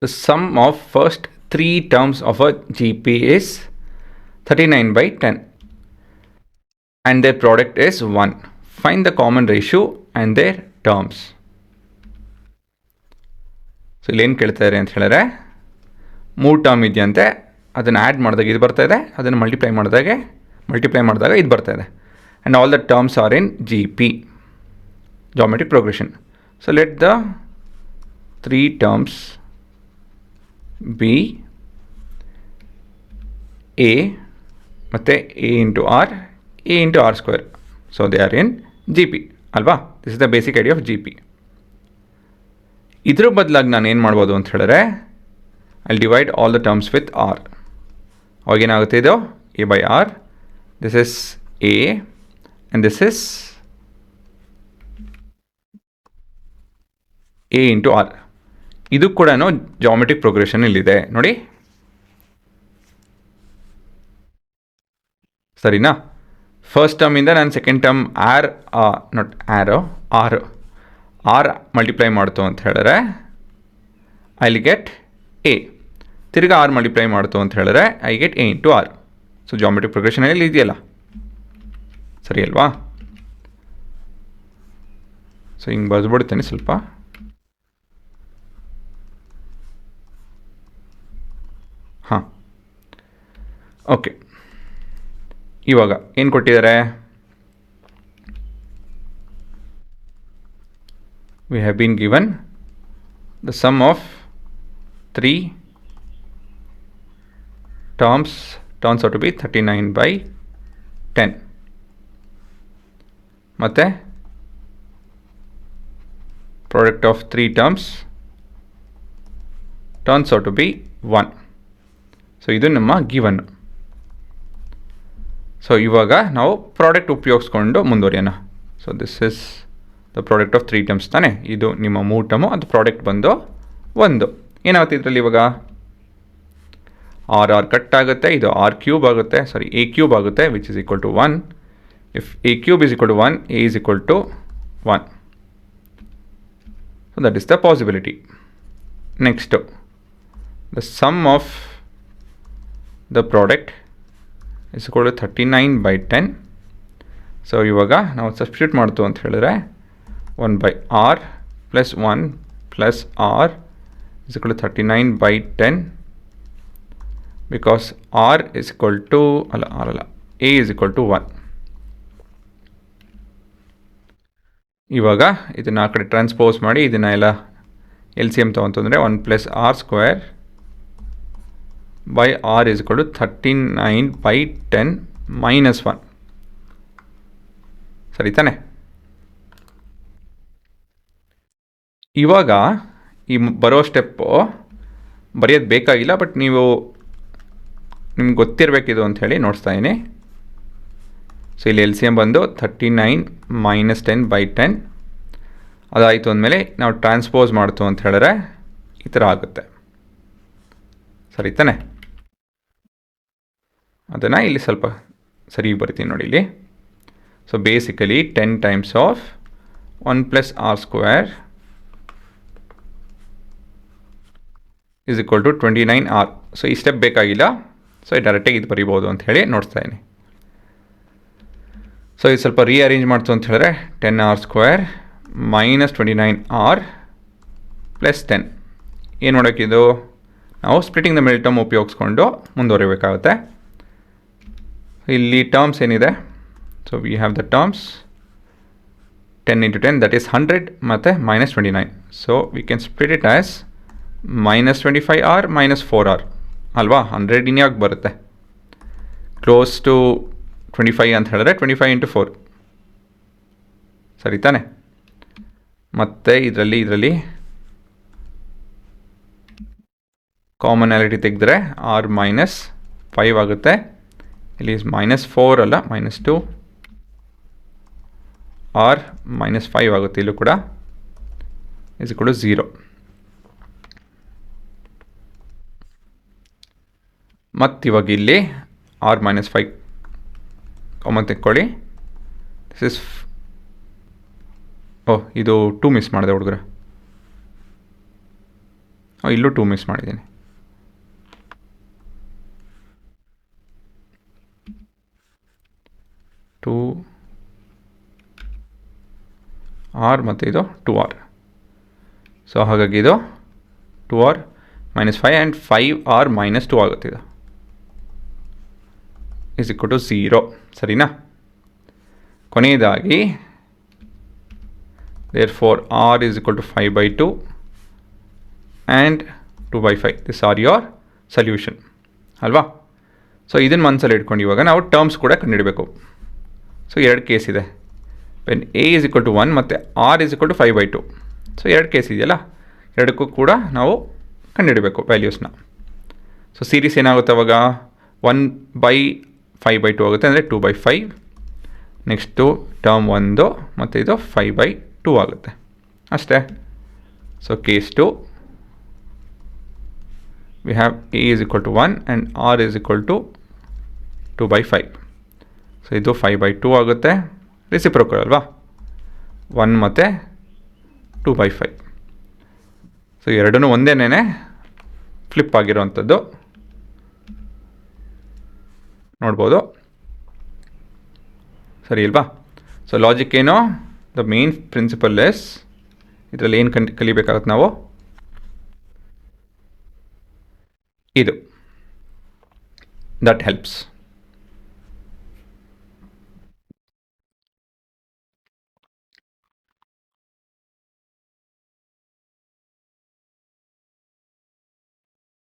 The sum of first three terms of a GP is 39 by 10 and their product is 1. Find the common ratio and their terms. So ಇಲ್ಲೇನು ಕೇಳ್ತಾರೆ ಅಂತ ಹೇಳಿದ್ರೆ 3 term ಇದೆಯಂತೆ, ಅದನ್ನು add ಮಾಡಿದಾಗ ಇದು ಬರ್ತಾ ಇದೆ, ಅದನ್ನು ಮಲ್ಟಿಪ್ಲೈ ಮಾಡಿದಾಗ ಇದು ಬರ್ತಾ ಇದೆ. And all the terms are in GP, geometric progression. So let the 3 terms be a ಮತ್ತು a into r, a into r square. So they are in GP ಅಲ್ವಾ? This is the basic idea of GP. ಇದ್ರ ಬದಲಾಗಿ ನಾನು ಏನು ಮಾಡ್ಬೋದು ಅಂತ ಹೇಳಿದ್ರೆ, I divide all the terms with r. ಅವಾಗೇನಾಗುತ್ತೆ, ಇದು a by r, this is a and this is a into r. ಇದು ಕೂಡ ಜಾಮೆಟ್ರಿಕ್ ಪ್ರೋಗ್ರೆಷನ್ ಇಲ್ಲಿದೆ ನೋಡಿ, ಸರಿನಾ? ಫಸ್ಟ್ ಟರ್ಮಿಂದ ನಾನು ಸೆಕೆಂಡ್ ಟರ್ಮ್ ಆರ್ ಮಲ್ಟಿಪ್ಲೈ ಮಾಡ್ತು ಅಂತ ಹೇಳಿದ್ರೆ ಐ ಗೆಟ್ ಎ. ತಿರ್ಗಿ ಆರ್ ಮಲ್ಟಿಪ್ಲೈ ಮಾಡ್ತು ಅಂತ ಹೇಳಿದ್ರೆ I get a into r. So geometric ಪ್ರೋಗ್ರೆಷನಲ್ಲಿ ಇದೆಯಲ್ಲ, ಸರಿ ಅಲ್ವಾ? ಸೊ ಹಿಂಗೆ ಬರೆದ್ಬಿಡ್ತೇನೆ ಸ್ವಲ್ಪ. ಹಾಂ, ಓಕೆ. ಇವಾಗ ಏನು ಕೊಟ್ಟಿದ್ದಾರೆ? we have been given the sum of 3 terms turns out to be 39 by 10. ಮತ್ತೆ product of 3 terms turns out to be 1. So ಇದು ನಮ್ಮ ಗಿವನ್. ಸೊ ಇವಾಗ ನಾವು ಪ್ರಾಡಕ್ಟ್ ಉಪಯೋಗಿಸ್ಕೊಂಡು ಮುಂದುವರಿಯೋಣ. So this is the product of 3 terms ತಾನೆ. ಇದು ನಿಮ್ಮ 3 ಟರ್ಮು, ಅದು ಪ್ರಾಡಕ್ಟ್ ಬಂದು 1. ಏನಾಗುತ್ತೆ ಇದರಲ್ಲಿ ಇವಾಗ? ಆರ್ ಕಟ್ ಆಗುತ್ತೆ, ಇದು ಆರ್ ಕ್ಯೂಬ್ ಆಗುತ್ತೆ, ಸಾರಿ ಎ ಕ್ಯೂಬ್ ಆಗುತ್ತೆ, which is equal to 1. If A cube is equal to 1, A is equal to 1. So that is the possibility. Next the sum of the product is equal to 39 by 10. So ಇವಾಗ ನಾವು substitute ಮಾಡ್ತು ಅಂತ ಹೇಳಿದ್ರೆ 1 by r plus 1 plus r is equal to 39 by 10, because r is equal to a is equal to 1. ಇವಾಗ ಇದನ್ನು ಆ ಕಡೆ transpose ಮಾಡಿ ಇದನ್ನು ಎಲ್ಲ ಎಲ್ ಸಿ ಎಮ್ ತೊಗೊಂತಂದರೆ 1 plus r square by r is equal to 39 by 10 minus 1. ಸರಿ ತಾನೆ? ಇವಾಗ ಈ ಬರೋ ಸ್ಟೆಪ್ಪು ಬರೆಯೋದು ಬೇಕಾಗಿಲ್ಲ, ಬಟ್ ನಿಮ್ಗೆ ಗೊತ್ತಿರಬೇಕಿದು ಅಂಥೇಳಿ ನೋಡಿಸ್ತಾ ಇದ್ದೀನಿ. ಸೊ ಇಲ್ಲಿ ಎಲ್ ಸಿ ಎಮ್ ಬಂದು 39 minus 10 by 10. ಅದಾಯಿತು ಅಂದಮೇಲೆ ನಾವು ಟ್ರಾನ್ಸ್ಪೋಸ್ ಮಾಡ್ತು ಅಂತ ಹೇಳಿದ್ರೆ ಈ ಥರ ಆಗುತ್ತೆ, ಸರಿ ತಾನೆ? ಅದನ್ನು ಇಲ್ಲಿ ಸ್ವಲ್ಪ ಸರಿ ಬರ್ತೀನಿ ನೋಡಿ ಇಲ್ಲಿ. So basically 10 times of 1 plus r square is equal to 29r. So ಈ ಸ್ಟೆಪ್ ಬೇಕಾಗಿಲ್ಲ, ಸೊ ಡೈರೆಕ್ಟಾಗಿ ಇದು ಬರಿಬೋದು ಅಂತ ಹೇಳಿ ನೋಡ್ತಾ ಇದ್ದೀನಿ. ಸೊ ಇದು ಸ್ವಲ್ಪ ರೀಅರೇಂಜ್ ಮಾಡ್ತು ಅಂತ ಹೇಳಿದ್ರೆ 10r square minus 29r plus 10. ಏನು ಮಾಡೋಕ್ಕಿದು? ನಾವು ಸ್ಪ್ಲಿಟಿಂಗ್ ದ ಮಿಡಲ್ ಟರ್ಮ್ ಉಪಯೋಗಿಸ್ಕೊಂಡು ಮುಂದುವರಿಬೇಕಾಗುತ್ತೆ. ಇಲ್ಲಿ ಟರ್ಮ್ಸ್ ಏನಿದೆ, so we have the terms 10 into 10 that is 100 ಮತ್ತು minus 29. So we can split it as minus 25r minus 4r ಅಲ್ವಾ? 100 ಇನ್ಯಾಕೆ ಬರುತ್ತೆ? ಕ್ಲೋಸ್ ಟು 25 ಅಂತ ಹೇಳಿದ್ರೆ 25 into 4, ಸರಿ ತಾನೆ? ಮತ್ತು ಇದರಲ್ಲಿ ಕಾಮನಾಲಿಟಿ ತೆಗೆದ್ರೆ r minus 5 ಆಗುತ್ತೆ. ಇಲ್ಲಿ minus 4 ಅಲ್ಲ, minus 2, r minus 5 ಆಗುತ್ತೆ. ಇಲ್ಲೂ ಕೂಡ is equal to 0. ಮತ್ತು ಇವಾಗ ಇಲ್ಲಿ r minus 5 ಕಾಮನ್ ತೆಕ್ಕೊಳ್ಳಿ. ದಿಸ್ ಇಸ್ ಇದು 2 ಮಿಸ್ ಮಾಡಿದೆ ಹುಡುಗರೆ. ಇಲ್ಲೂ 2 ಮಿಸ್ ಮಾಡಿದ್ದೀನಿ. ಟು ಆರ್ ಮತ್ತು ಇದು 2r. ಸೊ ಹಾಗಾಗಿ ಇದು 2r -5 ಆ್ಯಂಡ್ 5r -2 ಆಗುತ್ತೆ. ಇದು ಇಸ್ ಈಕ್ವಲ್ ಟು 0. ಸರಿನಾ? ಕೊನೆಯದಾಗಿ therefore r is equal to 5/2 and 2/5. These are your solution ಅಲ್ವಾ? ಸೊ ಇದನ್ನು ಮನಸ್ಸಲ್ಲಿ ಇಟ್ಕೊಂಡು ಇವಾಗ ನಾವು ಟರ್ಮ್ಸ್ ಕೂಡ ಕಂಡುಹಿಡಬೇಕು. ಸೊ 2 ಕೇಸ್ ಇದೆ. When a is equal to 1 ಮತ್ತು r is equal to 5/2. So 2 case ಇದೆಯಲ್ಲ, ಎರಡಕ್ಕೂ ಕೂಡ ನಾವು ಕಂಡುಹಿಡಬೇಕು ವ್ಯಾಲ್ಯೂಸ್ನ. ಸೊ ಸೀರೀಸ್ ಏನಾಗುತ್ತೆ ಅವಾಗ 1/5/2 ಆಗುತ್ತೆ, ಅಂದರೆ 2/5. ನೆಕ್ಸ್ಟು ಟರ್ಮ್ 1 ಮತ್ತು ಇದು 5/2 ಆಗುತ್ತೆ ಅಷ್ಟೇ. So case 2 we have a is equal to 1 and r is equal to 2/5. So ಇದು 5/2 ಆಗುತ್ತೆ. ರೆಸಿಪ್ರೋಕಲ್ ಅಲ್ವಾ, 1 ಮತ್ತು 2/5. ಸೊ ಎರಡೂ ಒಂದೇನೇ ಫ್ಲಿಪ್ ಆಗಿರೋವಂಥದ್ದು ನೋಡ್ಬೋದು. ಸರಿ ಅಲ್ವಾ? ಸೊ ಲಾಜಿಕ್ ಏನೋ, ದ ಮೇನ್ ಪ್ರಿನ್ಸಿಪಲ್ ಎಸ್ ಇದರಲ್ಲಿ ಏನು ಕಲಿಬೇಕಾಗುತ್ತೆ ನಾವು, ಇದು ದಟ್ ಹೆಲ್ಪ್ಸ್.